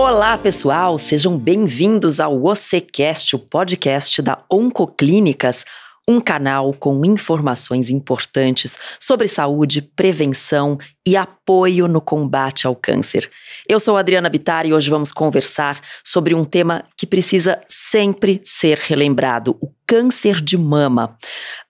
Olá, pessoal! Sejam bem-vindos ao OCCast, o podcast da Oncoclínicas, um canal com informações importantes sobre saúde, prevenção e apoio no combate ao câncer. Eu sou a Adriana Bittar e hoje vamos conversar sobre um tema que precisa sempre ser relembrado, o câncer de mama.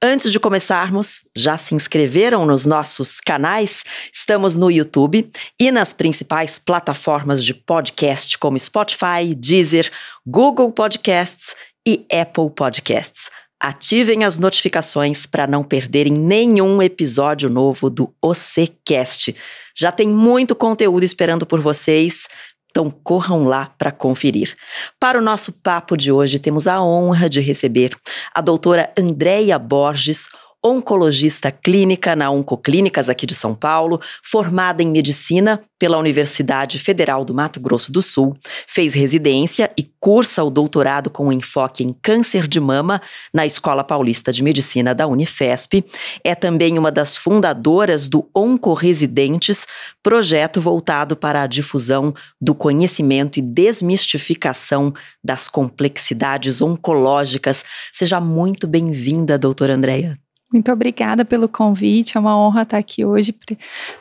Antes de começarmos, já se inscreveram nos nossos canais? Estamos no YouTube e nas principais plataformas de podcast como Spotify, Deezer, Google Podcasts e Apple Podcasts. Ativem as notificações para não perderem nenhum episódio novo do OCCast. Já tem muito conteúdo esperando por vocês, então corram lá para conferir. Para o nosso papo de hoje, temos a honra de receber a doutora Andréia Borges, oncologista clínica na Oncoclínicas aqui de São Paulo, formada em medicina pela Universidade Federal do Mato Grosso do Sul, fez residência e cursa o doutorado com enfoque em câncer de mama na Escola Paulista de Medicina da Unifesp, é também uma das fundadoras do Oncoresidentes, projeto voltado para a difusão do conhecimento e desmistificação das complexidades oncológicas. Seja muito bem-vinda, doutora Andréia. Muito obrigada pelo convite, é uma honra estar aqui hoje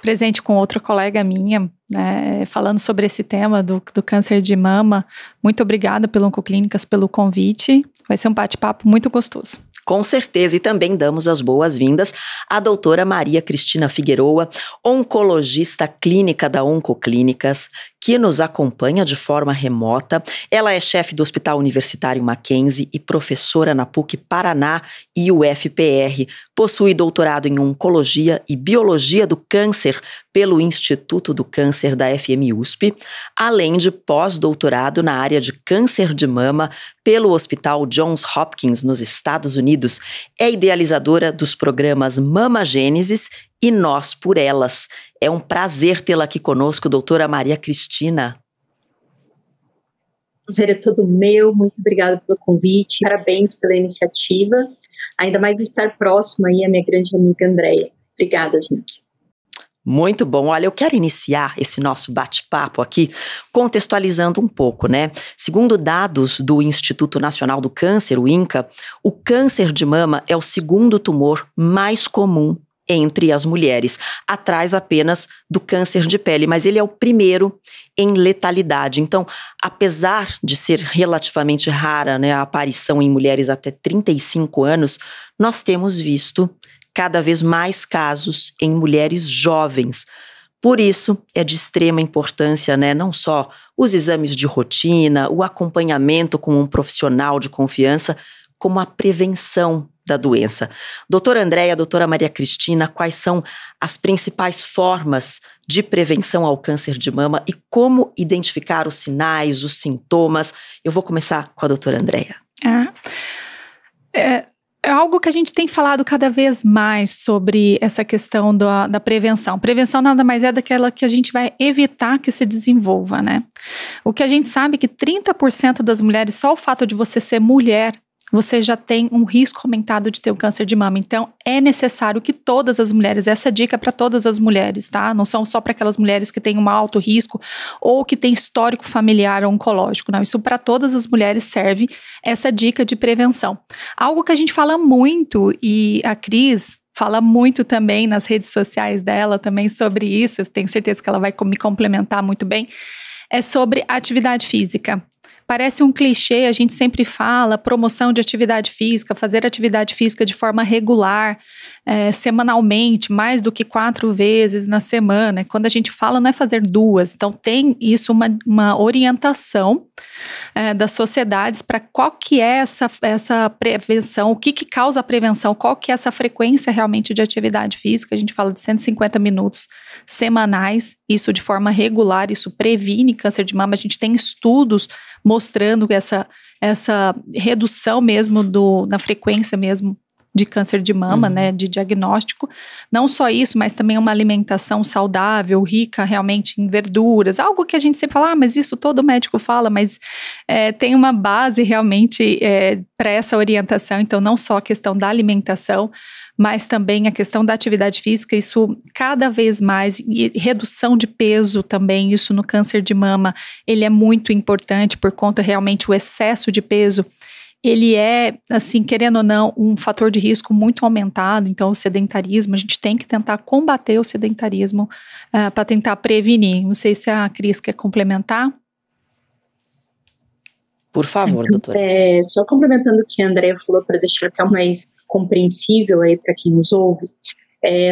presente com outra colega minha, né, falando sobre esse tema do câncer de mama. Muito obrigada pelo Oncoclínicas, pelo convite, vai ser um bate-papo muito gostoso. Com certeza, e também damos as boas-vindas à doutora Maria Cristina Figueroa, oncologista clínica da Oncoclínicas, que nos acompanha de forma remota. Ela é chefe do Hospital Universitário Mackenzie e professora na PUC Paraná e UFPR. Possui doutorado em Oncologia e Biologia do Câncer pelo Instituto do Câncer da FMUSP, além de pós-doutorado na área de câncer de mama pelo Hospital Johns Hopkins, nos Estados Unidos. É idealizadora dos programas Mama Gênesis e Nós por Elas. É um prazer tê-la aqui conosco, doutora Maria Cristina. O prazer é todo meu, muito obrigada pelo convite, parabéns pela iniciativa, ainda mais estar próxima aí a minha grande amiga Andréia. Obrigada, gente. Muito bom. Olha, eu quero iniciar esse nosso bate-papo aqui contextualizando um pouco, né? Segundo dados do Instituto Nacional do Câncer, o INCA, o câncer de mama é o segundo tumor mais comum entre as mulheres, atrás apenas do câncer de pele, mas ele é o primeiro em letalidade. Então, apesar de ser relativamente rara, né, a aparição em mulheres até 35 anos, nós temos visto cada vez mais casos em mulheres jovens. Por isso, é de extrema importância, né, não só os exames de rotina, o acompanhamento com um profissional de confiança, como a prevenção da doença. Doutora Andréia, doutora Maria Cristina, quais são as principais formas de prevenção ao câncer de mama e como identificar os sinais, os sintomas? Eu vou começar com a doutora Andréia. É algo que a gente tem falado cada vez mais sobre essa questão da prevenção. Prevenção nada mais é daquela que a gente vai evitar que se desenvolva, né? O que a gente sabe é que 30% das mulheres, só o fato de você ser mulher, você já tem um risco aumentado de ter o câncer de mama. Então, é necessário que todas as mulheres, essa dica é para todas as mulheres, tá? Não são só para aquelas mulheres que têm um alto risco ou que têm histórico familiar oncológico, não. Isso para todas as mulheres serve essa dica de prevenção. Algo que a gente fala muito e a Cris fala muito também nas redes sociais dela também sobre isso, eu tenho certeza que ela vai me complementar muito bem, é sobre atividade física. Parece um clichê, a gente sempre fala promoção de atividade física, fazer atividade física de forma regular, semanalmente, mais do que 4 vezes na semana. Quando a gente fala, não é fazer 2. Então, tem isso uma orientação das sociedades para qual que é essa prevenção, o que causa a prevenção, qual que é essa frequência realmente de atividade física. A gente fala de 150 minutos semanais, isso de forma regular, isso previne câncer de mama. A gente tem estudos mostrando essa redução mesmo na frequência mesmo de câncer de mama, né, de diagnóstico. Não só isso, mas também uma alimentação saudável, rica realmente em verduras, algo que a gente sempre fala, mas isso todo médico fala, mas tem uma base realmente para essa orientação. Então, não só a questão da alimentação, mas também a questão da atividade física, isso cada vez mais, e redução de peso também, isso no câncer de mama, ele é muito importante por conta realmente o excesso de peso, ele é, assim, querendo ou não, um fator de risco muito aumentado. Então o sedentarismo, a gente tem que tentar combater o sedentarismo para tentar prevenir. Não sei se a Cris quer complementar. Por favor, doutora. Só complementando o que a Andrea falou, para deixar ficar mais compreensível aí para quem nos ouve,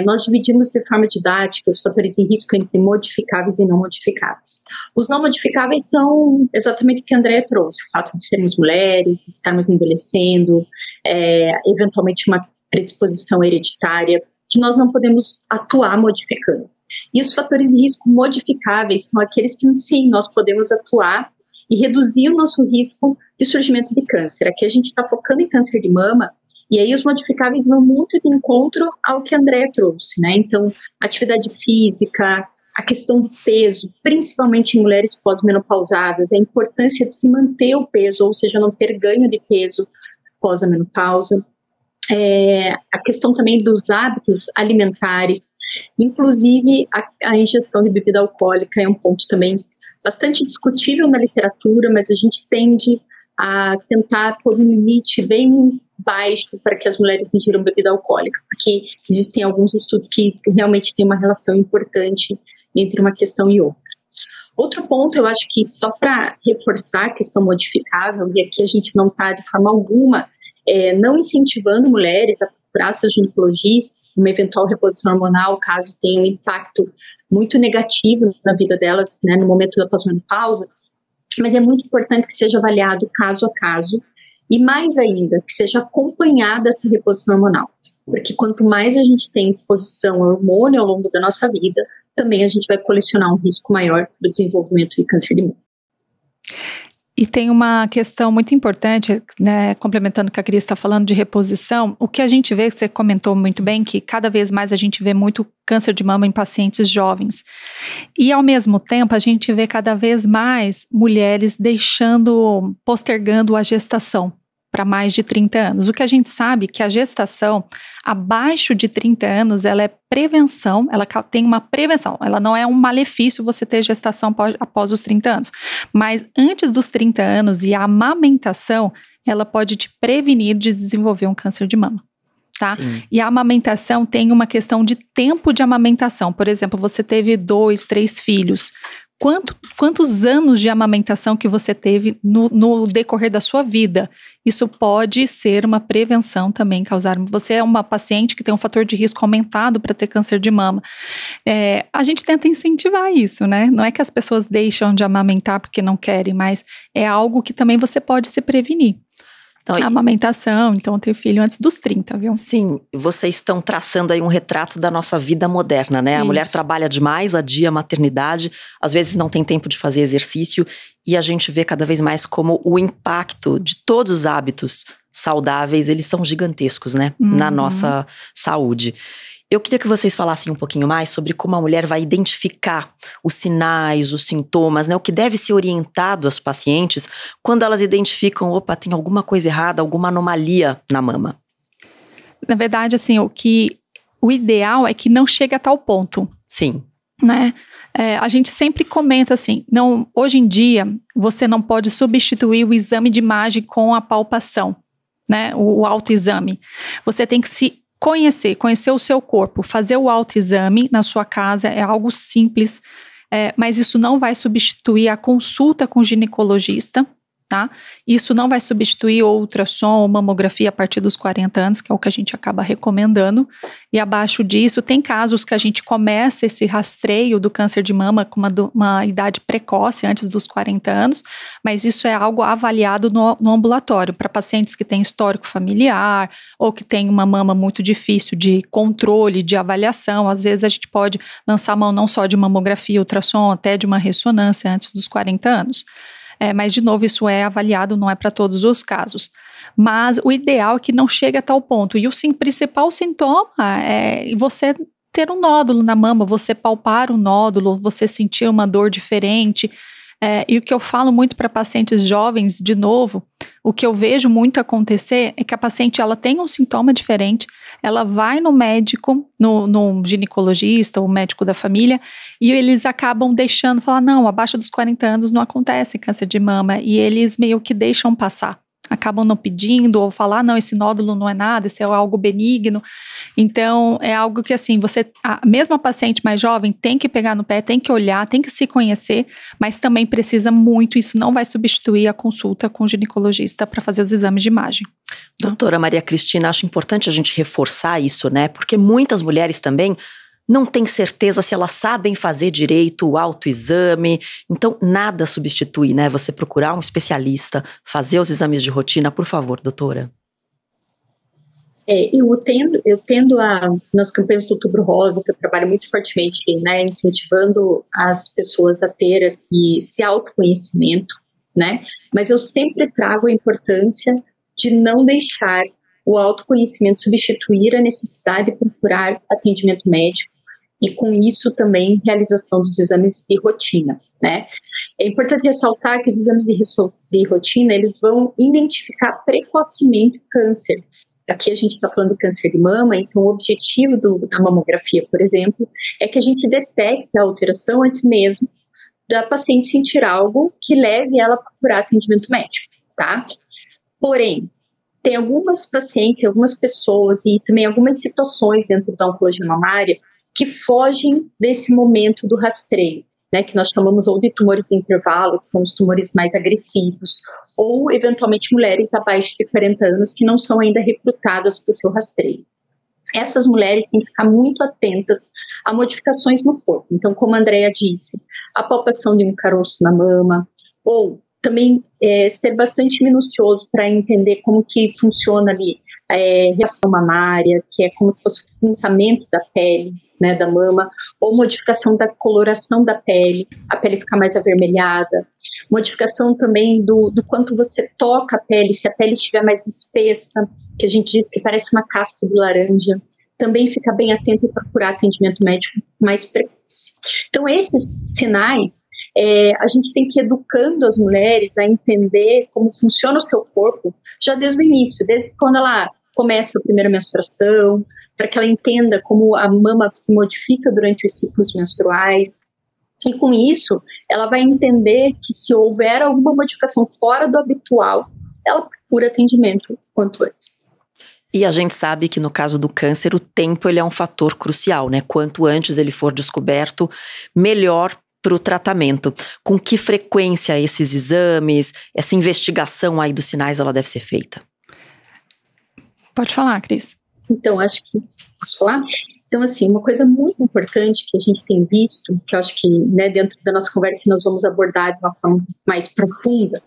nós dividimos de forma didática os fatores de risco entre modificáveis e não modificáveis. Os não modificáveis são exatamente o que a Andrea trouxe, o fato de sermos mulheres, de estarmos envelhecendo, eventualmente uma predisposição hereditária, que nós não podemos atuar modificando. E os fatores de risco modificáveis são aqueles que sim, nós podemos atuar e reduzir o nosso risco de surgimento de câncer. Aqui a gente está focando em câncer de mama, e aí os modificáveis vão muito de encontro ao que a Andrea trouxe, né? Então, atividade física, a questão do peso, principalmente em mulheres pós-menopausadas, a importância de se manter o peso, ou seja, não ter ganho de peso pós a menopausa. A questão também dos hábitos alimentares, inclusive a ingestão de bebida alcoólica é um ponto também bastante discutível na literatura, mas a gente tende a tentar pôr um limite bem baixo para que as mulheres ingiram bebida alcoólica, porque existem alguns estudos que realmente têm uma relação importante entre uma questão e outra. Outro ponto, eu acho que só para reforçar a questão modificável, e aqui a gente não está de forma alguma não incentivando mulheres a procurar seus ginecologistas, uma eventual reposição hormonal, caso tenha um impacto muito negativo na vida delas, né, no momento da pós-menopausa, mas é muito importante que seja avaliado caso a caso, e mais ainda, que seja acompanhada essa reposição hormonal, porque quanto mais a gente tem exposição ao hormônio ao longo da nossa vida, também a gente vai colecionar um risco maior para o desenvolvimento de câncer de mama. E tem uma questão muito importante, né, complementando o que a Cris está falando de reposição, o que a gente vê, que você comentou muito bem, que cada vez mais a gente vê muito câncer de mama em pacientes jovens. E ao mesmo tempo a gente vê cada vez mais mulheres postergando a gestação para mais de 30 anos. O que a gente sabe é que a gestação abaixo de 30 anos, ela é prevenção, ela tem uma prevenção, ela não é um malefício você ter gestação após os 30 anos, mas antes dos 30 anos e a amamentação, ela pode te prevenir de desenvolver um câncer de mama. Tá? E a amamentação tem uma questão de tempo de amamentação. Por exemplo, você teve 2, 3 filhos. Quantos anos de amamentação que você teve no decorrer da sua vida? Isso pode ser uma prevenção também, causar. Você é uma paciente que tem um fator de risco aumentado para ter câncer de mama. A gente tenta incentivar isso, né? Não é que as pessoas deixam de amamentar porque não querem, mas é algo que também você pode se prevenir. Então, a amamentação, então ter filho antes dos 30, viu? Sim, vocês estão traçando aí um retrato da nossa vida moderna, né? Isso. A mulher trabalha demais, adia a maternidade, às vezes não tem tempo de fazer exercício, e a gente vê cada vez mais como o impacto de todos os hábitos saudáveis, eles são gigantescos, né? Na nossa saúde. Eu queria que vocês falassem um pouquinho mais sobre como a mulher vai identificar os sinais, os sintomas, né? O que deve ser orientado às pacientes quando elas identificam, opa, tem alguma coisa errada, alguma anomalia na mama. Na verdade, assim, o ideal é que não chegue a tal ponto. Sim. Né? A gente sempre comenta assim, hoje em dia, você não pode substituir o exame de imagem com a palpação, né? O autoexame. Você tem que se conhecer o seu corpo, fazer o autoexame na sua casa é algo simples, mas isso não vai substituir a consulta com o ginecologista, tá? Isso não vai substituir o ultrassom ou mamografia a partir dos 40 anos, que é o que a gente acaba recomendando, e abaixo disso tem casos que a gente começa esse rastreio do câncer de mama com uma idade precoce, antes dos 40 anos, mas isso é algo avaliado no ambulatório, para pacientes que têm histórico familiar, ou que têm uma mama muito difícil de controle, de avaliação. Às vezes a gente pode lançar mão não só de mamografia, ultrassom, até de uma ressonância antes dos 40 anos. Mas, de novo, isso é avaliado, não é para todos os casos. Mas o ideal é que não chegue a tal ponto. E o principal sintoma é você ter um nódulo na mama, você palpar o nódulo, você sentir uma dor diferente. E o que eu falo muito para pacientes jovens, de novo, o que eu vejo muito acontecer é que a paciente ela tem um sintoma diferente, ela vai no médico, no ginecologista ou médico da família, e eles acabam deixando, falar, não, abaixo dos 40 anos não acontece câncer de mama, e eles meio que deixam passar. Acabam não pedindo, ou falar, não, esse nódulo não é nada, esse é algo benigno. Então, é algo que, assim, mesmo a paciente mais jovem tem que pegar no pé, tem que olhar, tem que se conhecer, mas também precisa muito, isso não vai substituir a consulta com o ginecologista para fazer os exames de imagem. Doutora Maria Cristina, acho importante a gente reforçar isso, né? Porque muitas mulheres também não têm certeza se elas sabem fazer direito o autoexame, então nada substitui, né? Você procurar um especialista, fazer os exames de rotina, por favor, doutora. Eu tendo nas campanhas do Outubro Rosa, que eu trabalho muito fortemente, né, incentivando as pessoas a ter esse autoconhecimento, né? Mas eu sempre trago a importância de não deixar o autoconhecimento substituir a necessidade de procurar atendimento médico, e com isso também realização dos exames de rotina, né? É importante ressaltar que os exames de rotina, eles vão identificar precocemente o câncer. Aqui a gente está falando de câncer de mama, então o objetivo da mamografia, por exemplo, é que a gente detecte a alteração antes mesmo da paciente sentir algo que leve ela a procurar atendimento médico, tá? Porém, tem algumas pacientes, algumas pessoas e também algumas situações dentro da oncologia mamária que fogem desse momento do rastreio, né, que nós chamamos ou de tumores de intervalo, que são os tumores mais agressivos, ou eventualmente mulheres abaixo de 40 anos que não são ainda recrutadas para o seu rastreio. Essas mulheres têm que ficar muito atentas a modificações no corpo. Então, como a Andrea disse, a palpação de um caroço na mama, ou também ser bastante minucioso para entender como que funciona ali a reação mamária, que é como se fosse o pinçamento da pele, né, da mama, ou modificação da coloração da pele, a pele ficar mais avermelhada, modificação também do quanto você toca a pele, se a pele estiver mais espessa, que a gente diz que parece uma casca de laranja, também fica bem atento e procurar atendimento médico mais precoce. Então, esses sinais, a gente tem que ir educando as mulheres a entender como funciona o seu corpo já desde o início, desde quando ela começa a primeira menstruação, para que ela entenda como a mama se modifica durante os ciclos menstruais. E com isso, ela vai entender que se houver alguma modificação fora do habitual, ela procura atendimento quanto antes. E a gente sabe que no caso do câncer, o tempo ele é um fator crucial, né? Quanto antes ele for descoberto, melhor para o tratamento. Com que frequência esses exames, essa investigação aí dos sinais, ela deve ser feita? Pode falar, Cris. Então, acho que... Posso falar? Então, assim, uma coisa muito importante que a gente tem visto, que eu acho que, né, dentro da nossa conversa nós vamos abordar de uma forma mais profunda,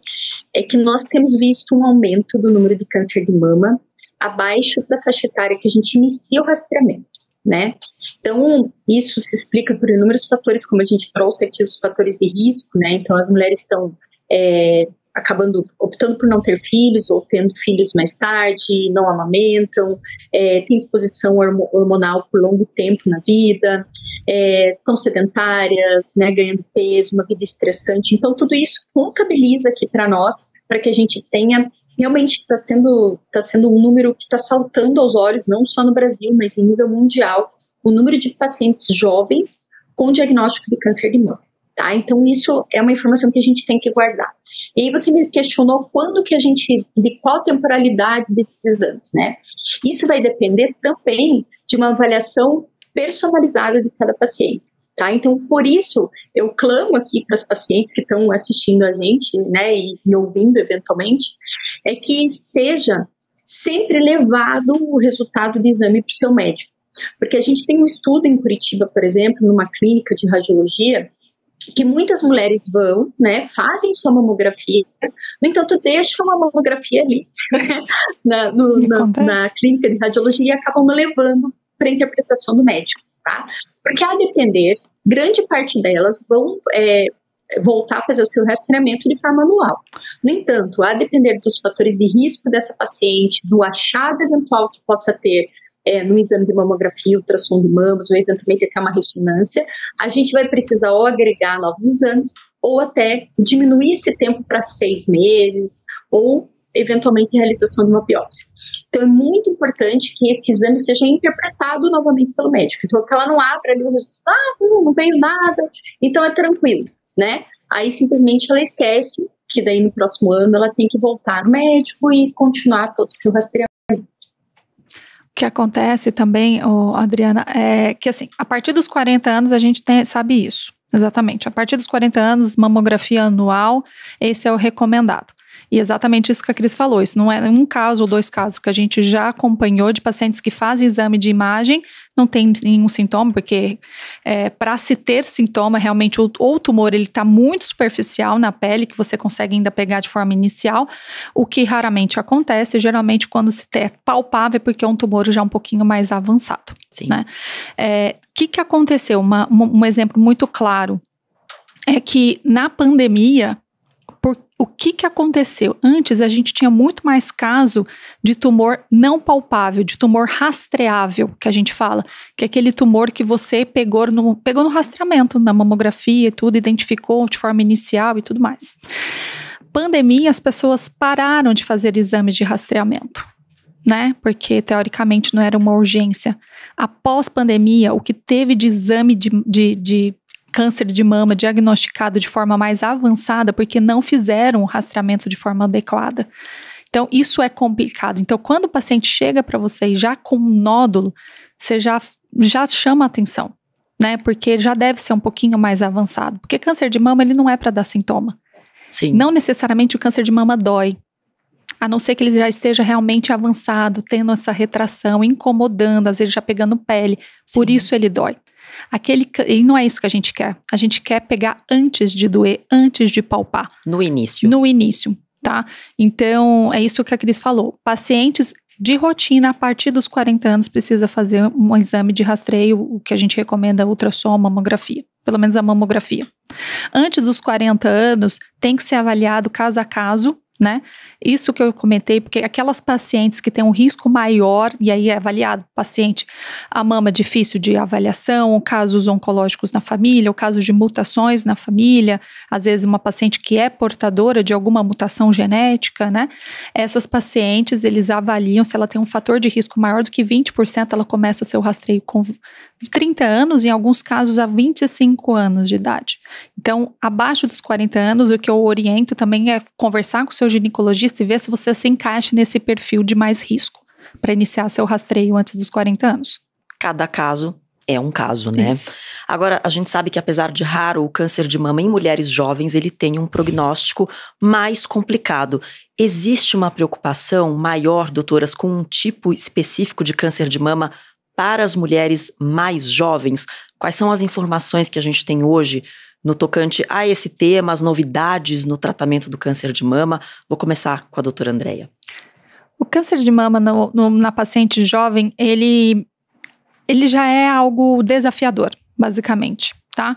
é que nós temos visto um aumento do número de câncer de mama abaixo da faixa etária que a gente inicia o rastreamento, né? Então, isso se explica por inúmeros fatores, como a gente trouxe aqui os fatores de risco, né? Então, as mulheres estão optando por não ter filhos ou tendo filhos mais tarde, não amamentam, tem exposição hormonal por longo tempo na vida, estão sedentárias, né, ganhando peso, uma vida estressante. Então, tudo isso contabiliza aqui para nós, para que a gente tenha, realmente está sendo um número que está saltando aos olhos, não só no Brasil, mas em nível mundial, o número de pacientes jovens com diagnóstico de câncer de mama. Tá? Então, isso é uma informação que a gente tem que guardar. E aí você me questionou de qual temporalidade desses exames, né? Isso vai depender também de uma avaliação personalizada de cada paciente, tá? Então, por isso, eu clamo aqui para as pacientes que estão assistindo a gente, né, e ouvindo eventualmente, é que seja sempre levado o resultado do exame para o seu médico. Porque a gente tem um estudo em Curitiba, por exemplo, numa clínica de radiologia, que muitas mulheres vão, né, fazem sua mamografia, no entanto, deixam a mamografia ali na clínica de radiologia e acabam não levando para a interpretação do médico, tá? Porque a depender, grande parte delas vão voltar a fazer o seu rastreamento de forma anual. No entanto, a depender dos fatores de risco dessa paciente, do achado eventual que possa ter no exame de mamografia, ultrassom de mamas, ou eventualmente até uma ressonância, a gente vai precisar ou agregar novos exames, ou até diminuir esse tempo para 6 meses, ou eventualmente a realização de uma biópsia. Então é muito importante que esse exame seja interpretado novamente pelo médico. Então que ela não abra ali o resultado, não veio nada, então é tranquilo, né? Aí simplesmente ela esquece que daí no próximo ano ela tem que voltar no médico e continuar todo o seu rastreamento. O que acontece também, Adriana, é que assim, a partir dos 40 anos a gente sabe isso, exatamente. A partir dos 40 anos, mamografia anual, esse é o recomendado. E exatamente isso que a Cris falou, isso não é um caso ou 2 casos que a gente já acompanhou de pacientes que fazem exame de imagem, não tem nenhum sintoma, porque para se ter sintoma, realmente o tumor ele está muito superficial na pele, que você consegue ainda pegar de forma inicial, o que raramente acontece, geralmente quando se é palpável é porque é um tumor já um pouquinho mais avançado. Sim. Né? Que aconteceu? Um exemplo muito claro é que na pandemia, o que aconteceu? Antes a gente tinha muito mais caso de tumor não palpável, de tumor rastreável, que a gente fala, que é aquele tumor que você pegou no rastreamento, na mamografia e tudo, identificou de forma inicial e tudo mais. Pandemia, as pessoas pararam de fazer exames de rastreamento, né? Porque teoricamente não era uma urgência. Após pandemia, o que teve de exame de câncer de mama diagnosticado de forma mais avançada porque não fizeram o rastreamento de forma adequada. Então, isso é complicado. Então, quando o paciente chega para você já com um nódulo, você já chama a atenção, né? Porque já deve ser um pouquinho mais avançado. Porque câncer de mama, ele não é para dar sintoma. Sim. Não necessariamente o câncer de mama dói, a não ser que ele já esteja realmente avançado, tendo essa retração, incomodando, às vezes já pegando pele. Sim. Por isso ele dói. E não é isso que a gente quer. A gente quer pegar antes de doer, antes de palpar. No início. No início, tá? Então, é isso que a Cris falou. Pacientes de rotina, a partir dos 40 anos, precisa fazer um exame de rastreio, o que a gente recomenda, ultrassom, mamografia. Pelo menos a mamografia. Antes dos 40 anos, tem que ser avaliado caso a caso, né? Isso que eu comentei, porque aquelas pacientes que têm um risco maior, e aí é avaliado paciente, a mama difícil de avaliação, casos oncológicos na família, ou casos de mutações na família, às vezes uma paciente que é portadora de alguma mutação genética, né? Essas pacientes, eles avaliam se ela tem um fator de risco maior do que 20%, ela começa seu rastreio com 30 anos, em alguns casos a 25 anos de idade. Então, abaixo dos 40 anos, o que eu oriento também é conversar com o seu ginecologista e ver se você se encaixa nesse perfil de mais risco para iniciar seu rastreio antes dos 40 anos. Cada caso é um caso, né? Isso. Agora, a gente sabe que apesar de raro, o câncer de mama em mulheres jovens, ele tem um prognóstico mais complicado. Existe uma preocupação maior, doutoras, com um tipo específico de câncer de mama para as mulheres mais jovens? Quais são as informações que a gente tem hoje no tocante a esse tema, as novidades no tratamento do câncer de mama? Vou começar com a doutora Andréia. O câncer de mama na paciente jovem, ele já é algo desafiador, basicamente, tá?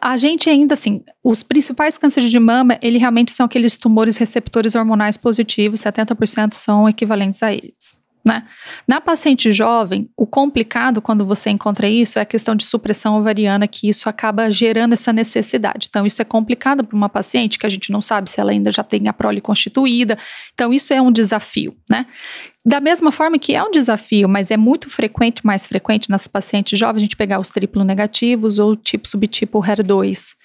A gente ainda assim, os principais cânceres de mama, ele realmente são aqueles tumores receptores hormonais positivos, 70% são equivalentes a eles. Né? Na paciente jovem, o complicado quando você encontra isso é a questão de supressão ovariana, que isso acaba gerando essa necessidade. Então, isso é complicado para uma paciente que a gente não sabe se ela ainda já tem a prole constituída. Então, isso é um desafio, né? Da mesma forma que é um desafio, mas é muito frequente, mais frequente nas pacientes jovens, a gente pegar os triplo negativos ou tipo subtipo HER2,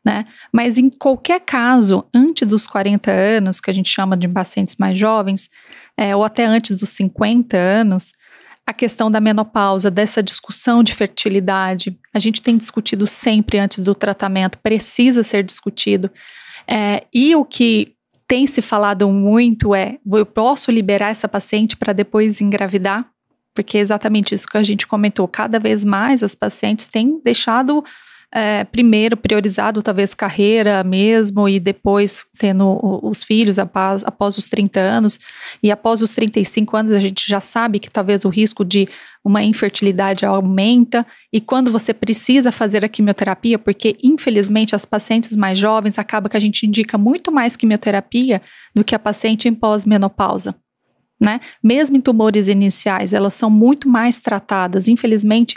né? Mas em qualquer caso, antes dos 40 anos, que a gente chama de pacientes mais jovens, ou até antes dos 50 anos, a questão da menopausa, dessa discussão de fertilidade, a gente tem discutido sempre antes do tratamento, precisa ser discutido. E o que tem se falado muito eu posso liberar essa paciente para depois engravidar? Porque é exatamente isso que a gente comentou, cada vez mais as pacientes têm deixado primeiro priorizado talvez carreira mesmo e depois tendo os filhos após os 30 anos e após os 35 anos a gente já sabe que talvez o risco de uma infertilidade aumenta e quando você precisa fazer a quimioterapia, porque infelizmente as pacientes mais jovens acaba que a gente indica muito mais quimioterapia do que a paciente em pós-menopausa. Né? Mesmo em tumores iniciais, elas são muito mais tratadas. Infelizmente,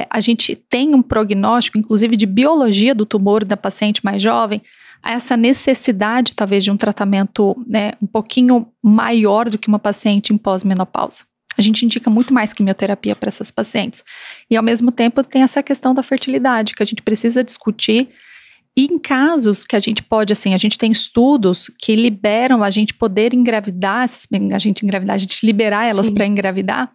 a gente tem um prognóstico, inclusive de biologia do tumor da paciente mais jovem, essa necessidade talvez de um tratamento, né, um pouquinho maior do que uma paciente em pós-menopausa. A gente indica muito mais quimioterapia para essas pacientes. E ao mesmo tempo tem essa questão da fertilidade, que a gente precisa discutir. E em casos que a gente pode, assim, a gente tem estudos que liberam a gente poder engravidar, a gente liberar elas para engravidar,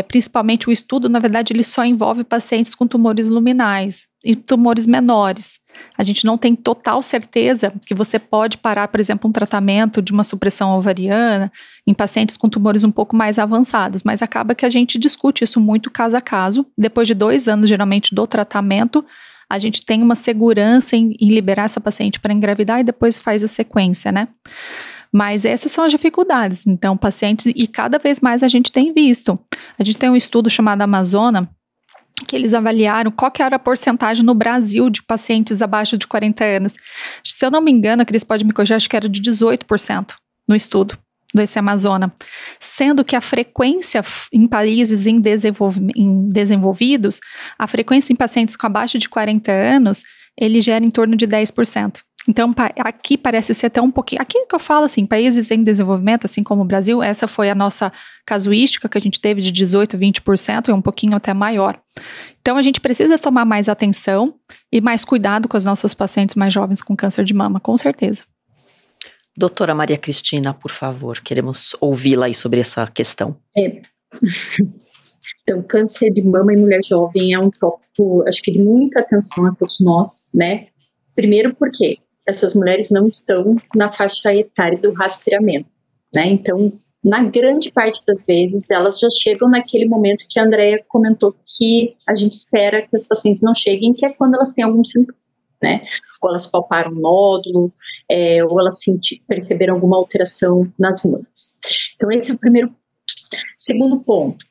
principalmente o estudo, na verdade, ele só envolve pacientes com tumores luminais e tumores menores. A gente não tem total certeza que você pode parar, por exemplo, um tratamento de uma supressão ovariana em pacientes com tumores um pouco mais avançados, mas acaba que a gente discute isso muito caso a caso. Depois de 2 anos, geralmente, do tratamento, a gente tem uma segurança em liberar essa paciente para engravidar e depois faz a sequência, né? Mas essas são as dificuldades. Então, pacientes, e cada vez mais a gente tem visto. A gente tem um estudo chamado Amazona, que eles avaliaram qual que era a porcentagem no Brasil de pacientes abaixo de 40 anos. Se eu não me engano, a Cris pode me corrigir, acho que era de 18% no estudo desse Amazona, sendo que a frequência em países em desenvolvidos, a frequência em pacientes com abaixo de 40 anos, ele gera em torno de 10%. Então, aqui parece ser até um pouquinho, aqui que eu falo assim, países em desenvolvimento, assim como o Brasil, essa foi a nossa casuística que a gente teve de 18%, 20%, e um pouquinho até maior. Então, a gente precisa tomar mais atenção e mais cuidado com as nossas pacientes mais jovens com câncer de mama, com certeza. Doutora Maria Cristina, por favor, queremos ouvi-la aí sobre essa questão. Então, câncer de mama em mulher jovem é um tópico, acho que de muita atenção a todos nós, né? Primeiro porque essas mulheres não estão na faixa etária do rastreamento, né? Então, na grande parte das vezes, elas já chegam naquele momento que a Andrea comentou que a gente espera que as pacientes não cheguem, que é quando elas têm algum sintoma. Né? Ou elas palparam um nódulo, ou elas perceberam alguma alteração nas mamas. Então, esse é o primeiro ponto. Segundo ponto,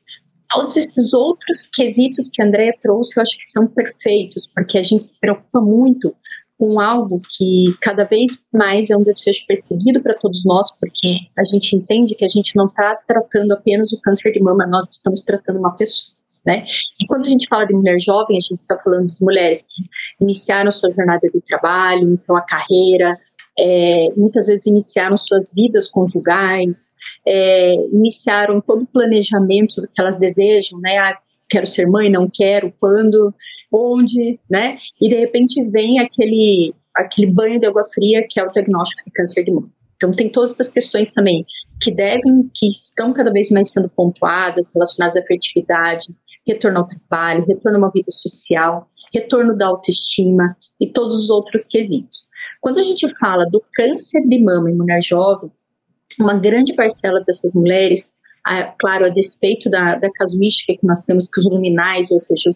todos esses outros quesitos que a Andrea trouxe, eu acho que são perfeitos, porque a gente se preocupa muito com algo que cada vez mais é um desfecho perseguido para todos nós, porque a gente entende que a gente não está tratando apenas o câncer de mama, nós estamos tratando uma pessoa. Né? E quando a gente fala de mulher jovem, a gente está falando de mulheres que iniciaram sua jornada de trabalho, então a carreira, muitas vezes iniciaram suas vidas conjugais, iniciaram todo o planejamento do que elas desejam, né? Quero ser mãe, não quero, quando, onde, né? E de repente vem aquele banho de água fria que é o diagnóstico de câncer de mama. Então, tem todas essas questões também que estão cada vez mais sendo pontuadas, relacionadas à fertilidade, retorno ao trabalho, retorno a uma vida social, retorno da autoestima e todos os outros quesitos. Quando a gente fala do câncer de mama em mulher jovem, uma grande parcela dessas mulheres, claro, a despeito da casuística que nós temos, que os luminais, ou seja,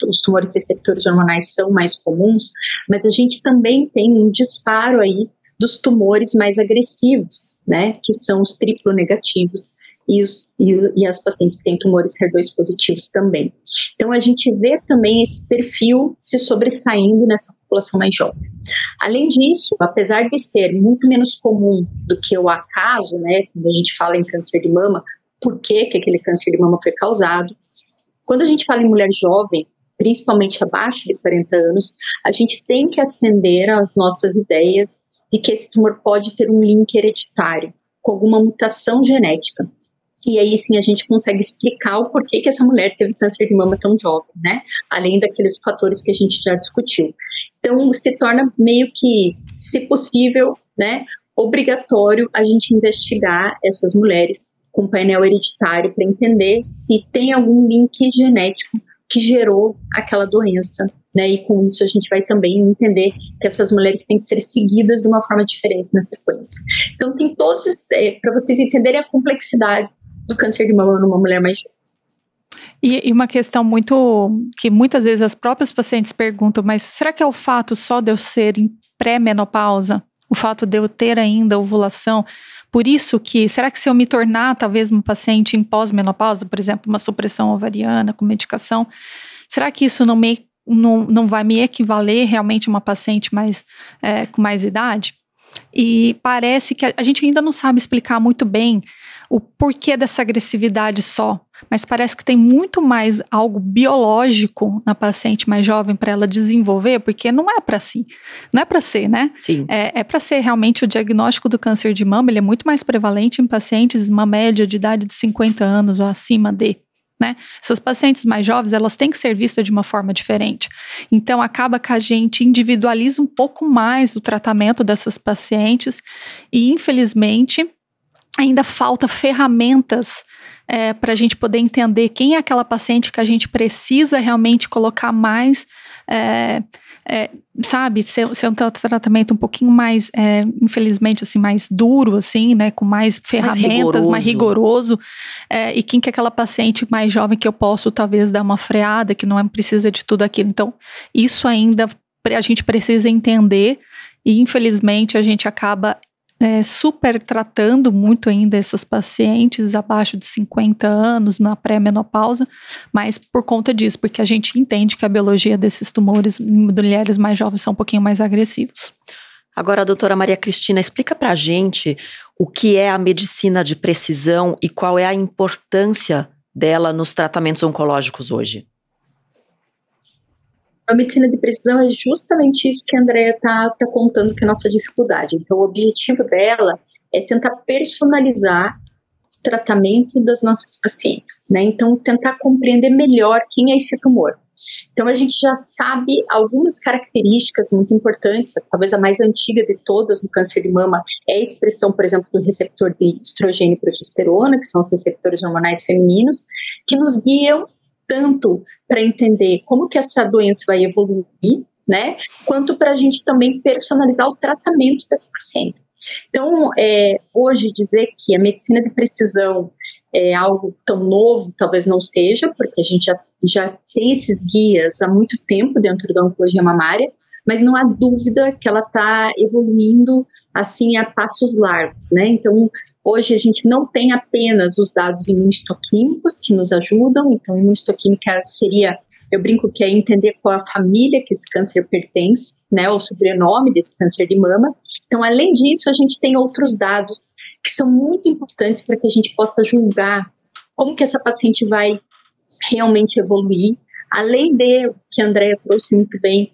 os tumores receptores hormonais são mais comuns, mas a gente também tem um disparo aí dos tumores mais agressivos, né, que são os triplo negativos e as pacientes que têm tumores HER2 positivos também. Então, a gente vê também esse perfil se sobressaindo nessa população mais jovem. Além disso, apesar de ser muito menos comum do que o acaso, né, quando a gente fala em câncer de mama, por que aquele câncer de mama foi causado, quando a gente fala em mulher jovem, principalmente abaixo de 40 anos, a gente tem que acender as nossas ideias de que esse tumor pode ter um link hereditário, com alguma mutação genética. E aí sim a gente consegue explicar o porquê que essa mulher teve câncer de mama tão jovem, né? Além daqueles fatores que a gente já discutiu. Então se torna meio que, se possível, né, obrigatório a gente investigar essas mulheres com painel hereditário para entender se tem algum link genético que gerou aquela doença, né? E com isso a gente vai também entender que essas mulheres têm que ser seguidas de uma forma diferente na sequência. Então tem todos esses, para vocês entenderem a complexidade do câncer de mama numa mulher mais jovem. E uma questão que muitas vezes as próprias pacientes perguntam, mas será que é o fato só de eu ser em pré-menopausa? O fato de eu ter ainda ovulação? Por isso que, será que se eu me tornar talvez uma paciente em pós-menopausa, por exemplo, uma supressão ovariana com medicação, será que isso não vai me equivaler realmente a uma paciente com mais idade? E parece que a gente ainda não sabe explicar muito bem o porquê dessa agressividade só, mas parece que tem muito mais algo biológico na paciente mais jovem para ela desenvolver, porque não é para si, não é para ser, né? Sim. É para ser realmente o diagnóstico do câncer de mama, ele é muito mais prevalente em pacientes uma média de idade de 50 anos ou acima de, né? Essas pacientes mais jovens, elas têm que ser vistas de uma forma diferente. Então, acaba que a gente individualiza um pouco mais o tratamento dessas pacientes e, infelizmente, ainda falta ferramentas para a gente poder entender quem é aquela paciente que a gente precisa realmente colocar mais, sabe, ser um tratamento um pouquinho mais, infelizmente, assim, mais duro, assim, né, com mais ferramentas, mais rigoroso, e quem que é aquela paciente mais jovem que eu posso, talvez, dar uma freada, que não precisa de tudo aquilo. Então, isso ainda a gente precisa entender e, infelizmente, a gente acaba super tratando muito ainda essas pacientes abaixo de 50 anos na pré-menopausa, mas por conta disso, porque a gente entende que a biologia desses tumores em mulheres mais jovens são um pouquinho mais agressivos. Agora, doutora Maria Cristina, explica pra gente o que é a medicina de precisão e qual é a importância dela nos tratamentos oncológicos hoje. A medicina de precisão é justamente isso que a Andrea está contando que é a nossa dificuldade. Então, o objetivo dela é tentar personalizar o tratamento das nossas pacientes, né? Então, tentar compreender melhor quem é esse tumor. Então, a gente já sabe algumas características muito importantes, talvez a mais antiga de todas no câncer de mama é a expressão, por exemplo, do receptor de estrogênio e progesterona, que são os receptores hormonais femininos, que nos guiam tanto para entender como que essa doença vai evoluir, né, quanto para a gente também personalizar o tratamento dessa paciente. Então, hoje dizer que a medicina de precisão é algo tão novo, talvez não seja, porque a gente já tem esses guias há muito tempo dentro da oncologia mamária, mas não há dúvida que ela está evoluindo assim a passos largos, né? Então, hoje a gente não tem apenas os dados imunistoquímicos que nos ajudam, então imunistoquímica seria, eu brinco que é entender qual a família que esse câncer pertence, né, o sobrenome desse câncer de mama. Então, além disso, a gente tem outros dados que são muito importantes para que a gente possa julgar como que essa paciente vai realmente evoluir, além de, que a Andrea trouxe muito bem,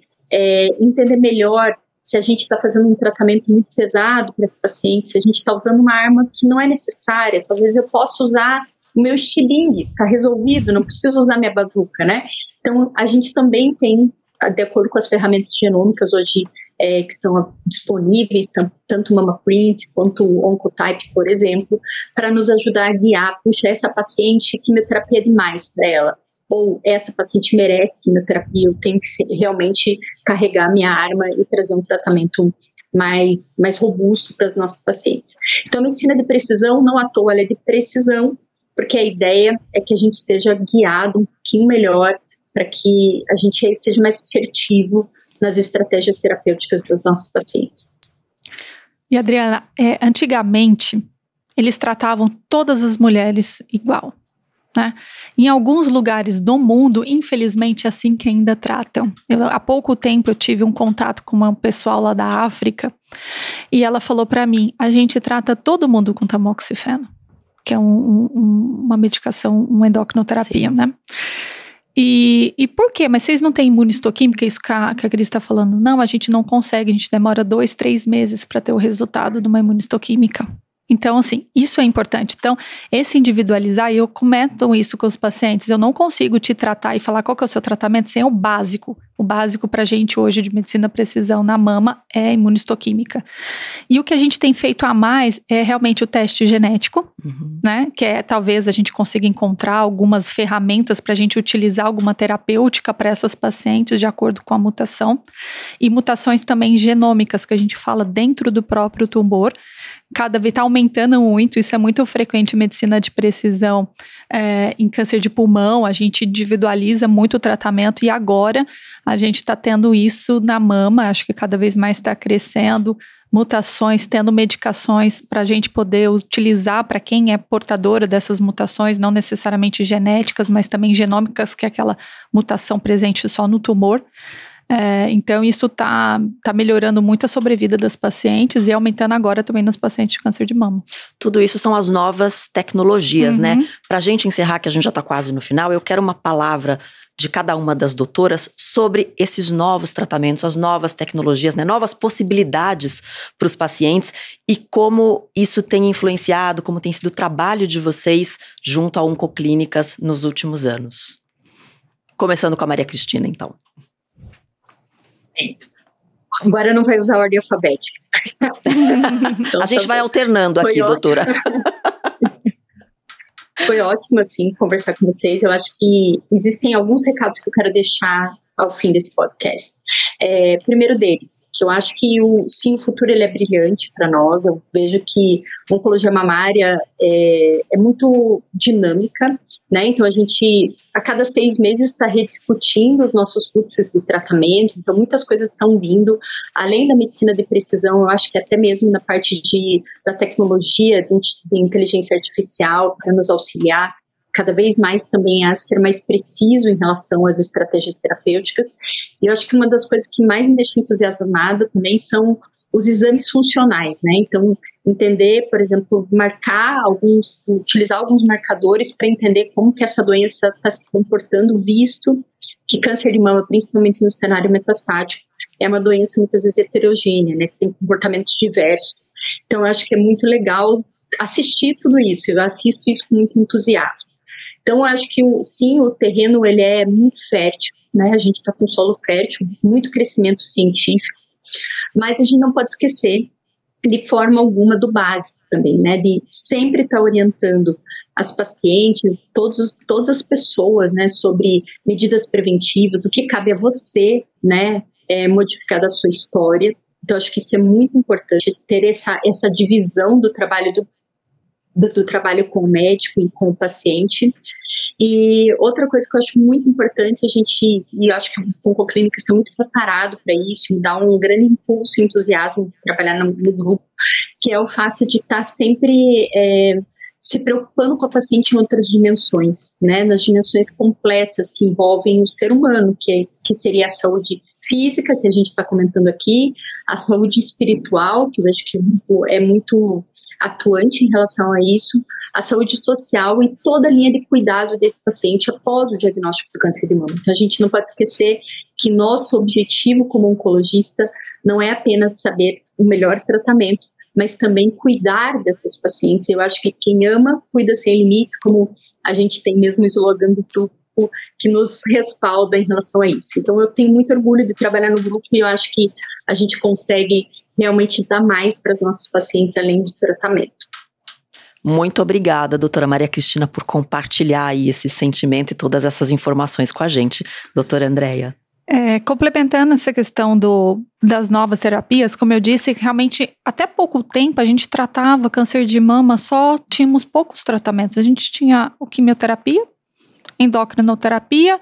entender melhor se a gente está fazendo um tratamento muito pesado para esse paciente, se a gente está usando uma arma que não é necessária, talvez eu possa usar o meu estilingue, está resolvido, não preciso usar minha bazuca, né? Então, a gente também tem, de acordo com as ferramentas genômicas hoje que são disponíveis, tanto o MammaPrint quanto o Oncotype, por exemplo, para nos ajudar a guiar, puxa, essa paciente, quimioterapia é demais para ela, ou essa paciente merece quimioterapia, eu tenho que realmente carregar minha arma e trazer um tratamento mais robusto para as nossas pacientes. Então, a medicina de precisão, não à toa, ela é de precisão, porque a ideia é que a gente seja guiado um pouquinho melhor para que a gente seja mais assertivo nas estratégias terapêuticas dos nossos pacientes. E, Adriana, antigamente, eles tratavam todas as mulheres igual, né? Em alguns lugares do mundo, infelizmente, é assim que ainda tratam. Há pouco tempo eu tive um contato com uma pessoal lá da África e ela falou para mim, a gente trata todo mundo com tamoxifeno, que é uma medicação, uma endocrinoterapia, né? E por quê? Mas vocês não têm imunistoquímica, isso que a Cris está falando? Não, a gente não consegue, a gente demora 2-3 meses para ter o resultado de uma imunistoquímica. Então, assim, isso é importante. Então, esse individualizar, e eu comento isso com os pacientes, eu não consigo te tratar e falar qual que é o seu tratamento sem o básico, O básico para a gente hoje de medicina precisão na mama é imunistoquímica. E o que a gente tem feito a mais é realmente o teste genético, né? Que é talvez a gente consiga encontrar algumas ferramentas para a gente utilizar alguma terapêutica para essas pacientes de acordo com a mutação. E mutações também genômicas que a gente fala dentro do próprio tumor. Cada vez está aumentando muito, isso é muito frequente em medicina de precisão em câncer de pulmão, a gente individualiza muito o tratamento e agora a gente está tendo isso na mama, acho que cada vez mais está crescendo, mutações, tendo medicações para a gente poder utilizar para quem é portadora dessas mutações, não necessariamente genéticas, mas também genômicas, que é aquela mutação presente só no tumor. Então isso tá melhorando muito a sobrevida das pacientes e aumentando agora também nas pacientes de câncer de mama. Tudo isso são as novas tecnologias, né? Pra gente encerrar, que a gente já tá quase no final, eu quero uma palavra de cada uma das doutoras sobre esses novos tratamentos, as novas tecnologias, né? Novas possibilidades para os pacientes e como isso tem influenciado, como tem sido o trabalho de vocês junto a Oncoclínicas nos últimos anos. Começando com a Maria Cristina, então. Agora não vai usar a ordem alfabética. Então, a gente vai alternando aqui, doutora. Foi ótimo, assim, conversar com vocês. Eu acho que existem alguns recados que eu quero deixar ao fim desse podcast. Primeiro deles, que eu acho que o futuro ele é brilhante para nós. Eu vejo que a oncologia mamária é muito dinâmica, né? Então a gente a cada 6 meses está rediscutindo os nossos fluxos de tratamento, então muitas coisas estão vindo, além da medicina de precisão, eu acho que até mesmo na parte da tecnologia, de inteligência artificial, para nos auxiliar cada vez mais também a ser mais preciso em relação às estratégias terapêuticas. E eu acho que uma das coisas que mais me deixa entusiasmada também são os exames funcionais, né? Então, entender, por exemplo, utilizar alguns marcadores para entender como que essa doença está se comportando, visto que câncer de mama, principalmente no cenário metastático, é uma doença muitas vezes heterogênea, né? Que tem comportamentos diversos. Então, eu acho que é muito legal assistir tudo isso, eu assisto isso com muito entusiasmo. Então, eu acho que o terreno ele é muito fértil, né? A gente está com solo fértil, muito crescimento científico, mas a gente não pode esquecer de forma alguma do básico também, né? De sempre estar orientando as pacientes, todas as pessoas, né? Sobre medidas preventivas, o que cabe a você, né? Modificar da sua história. Então, acho que isso é muito importante, ter essa divisão do trabalho do trabalho com o médico e com o paciente. E outra coisa que eu acho muito importante, e eu acho que o Oncoclínica está muito preparado para isso, me dá um grande impulso e entusiasmo de trabalhar no grupo, que é o fato de estar sempre se preocupando com a paciente em outras dimensões, né, nas dimensões completas que envolvem o ser humano, que seria a saúde física, que a gente está comentando aqui, a saúde espiritual, que eu acho que é muito atuante em relação a isso, a saúde social e toda a linha de cuidado desse paciente após o diagnóstico do câncer de mama. Então, a gente não pode esquecer que nosso objetivo como oncologista não é apenas saber o melhor tratamento, mas também cuidar dessas pacientes. Eu acho que quem ama, cuida sem limites, como a gente tem mesmo o slogan do grupo que nos respalda em relação a isso. Então, eu tenho muito orgulho de trabalhar no grupo e eu acho que a gente consegue realmente dar mais para os nossos pacientes além do tratamento. Muito obrigada, doutora Maria Cristina, por compartilhar aí esse sentimento e todas essas informações com a gente. Doutora Andréia. Complementando essa questão das novas terapias, como eu disse, realmente até pouco tempo a gente tratava câncer de mama, só tínhamos poucos tratamentos. A gente tinha quimioterapia, endocrinoterapia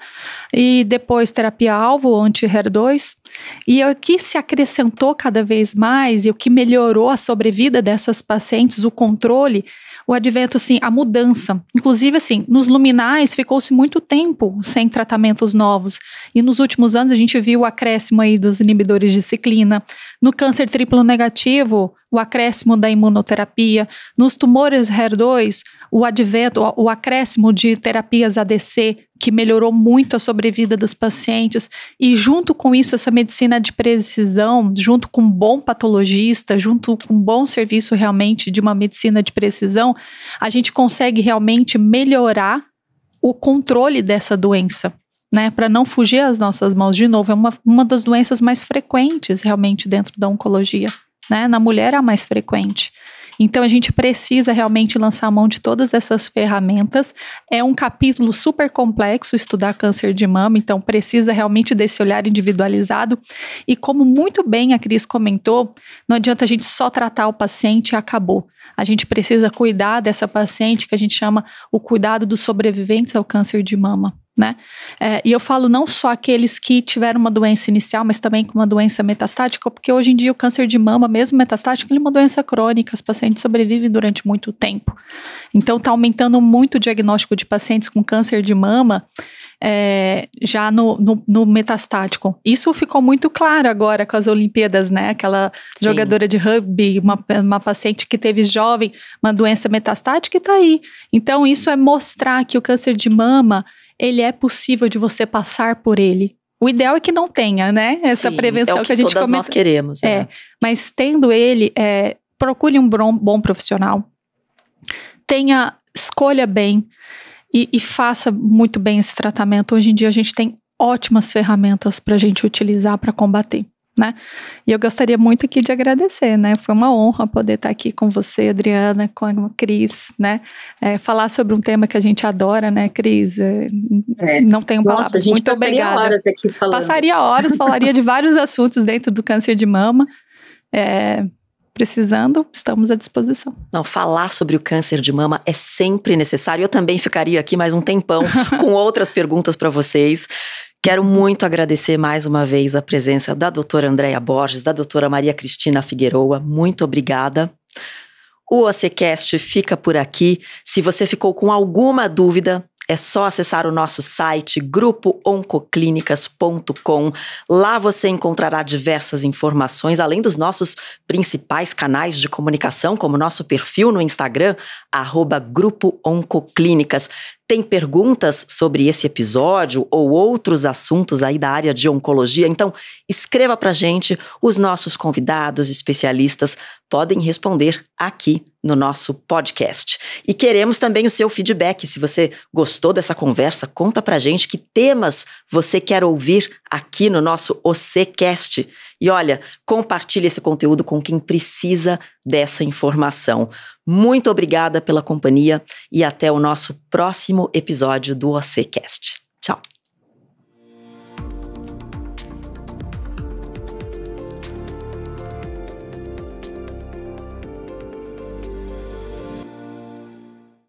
e depois terapia-alvo, anti-HER2. E o que se acrescentou cada vez mais e o que melhorou a sobrevida dessas pacientes, o controle, o advento, assim, a mudança. Inclusive, assim, nos luminais ficou-se muito tempo sem tratamentos novos. E nos últimos anos a gente viu o acréscimo aí dos inibidores de ciclina. No câncer triplo negativo, o acréscimo da imunoterapia. Nos tumores HER2, o acréscimo de terapias ADC, que melhorou muito a sobrevida dos pacientes, e junto com isso, essa medicina de precisão, junto com um bom patologista, junto com um bom serviço realmente de uma medicina de precisão, a gente consegue realmente melhorar o controle dessa doença, né, para não fugir às nossas mãos. De novo, é uma das doenças mais frequentes realmente dentro da oncologia, né? Na mulher é a mais frequente. Então a gente precisa realmente lançar a mão de todas essas ferramentas. É um capítulo super complexo estudar câncer de mama, então precisa realmente desse olhar individualizado. E como muito bem a Cris comentou, não adianta a gente só tratar o paciente e acabou. A gente precisa cuidar dessa paciente, que a gente chama o cuidado dos sobreviventes ao câncer de mama, né? E eu falo não só aqueles que tiveram uma doença inicial, mas também com uma doença metastática, porque hoje em dia o câncer de mama, mesmo metastático, ele é uma doença crônica, os pacientes sobrevivem durante muito tempo. Então está aumentando muito o diagnóstico de pacientes com câncer de mama já no metastático. Isso ficou muito claro agora com as Olimpíadas, né? Aquela Sim. jogadora de rugby, uma paciente que teve jovem, uma doença metastática e está aí. Então isso é mostrar que o câncer de mama, ele é possível de você passar por ele. O ideal é que não tenha, né? Essa Sim, prevenção é o que a gente todas nós queremos. Mas tendo ele, procure um bom profissional. Escolha bem e faça muito bem esse tratamento. Hoje em dia a gente tem ótimas ferramentas para a gente utilizar para combater, né? E eu gostaria muito aqui de agradecer, né? Foi uma honra poder estar aqui com você, Adriana, com a Cris, né? Falar sobre um tema que a gente adora, né, Cris? Não tenho palavras. Nossa, muito obrigada. Passaria horas aqui falando. Passaria horas, falaria de vários assuntos dentro do câncer de mama. Precisando, estamos à disposição. Não, falar sobre o câncer de mama é sempre necessário. Eu também ficaria aqui mais um tempão com outras perguntas para vocês. Quero muito agradecer mais uma vez a presença da doutora Andréia Borges, da doutora Maria Cristina Figueroa. Muito obrigada. O OCCast fica por aqui. Se você ficou com alguma dúvida, é só acessar o nosso site grupooncoclinicas.com. Lá você encontrará diversas informações, além dos nossos principais canais de comunicação, como nosso perfil no Instagram, @grupooncoclínicas. Tem perguntas sobre esse episódio ou outros assuntos aí da área de oncologia? Então, escreva pra gente, os nossos convidados especialistas podem responder aqui no nosso podcast. E queremos também o seu feedback. Se você gostou dessa conversa, conta pra gente que temas você quer ouvir aqui no nosso OCCast. E olha, compartilhe esse conteúdo com quem precisa dessa informação. Muito obrigada pela companhia e até o nosso próximo episódio do OCCast. Tchau!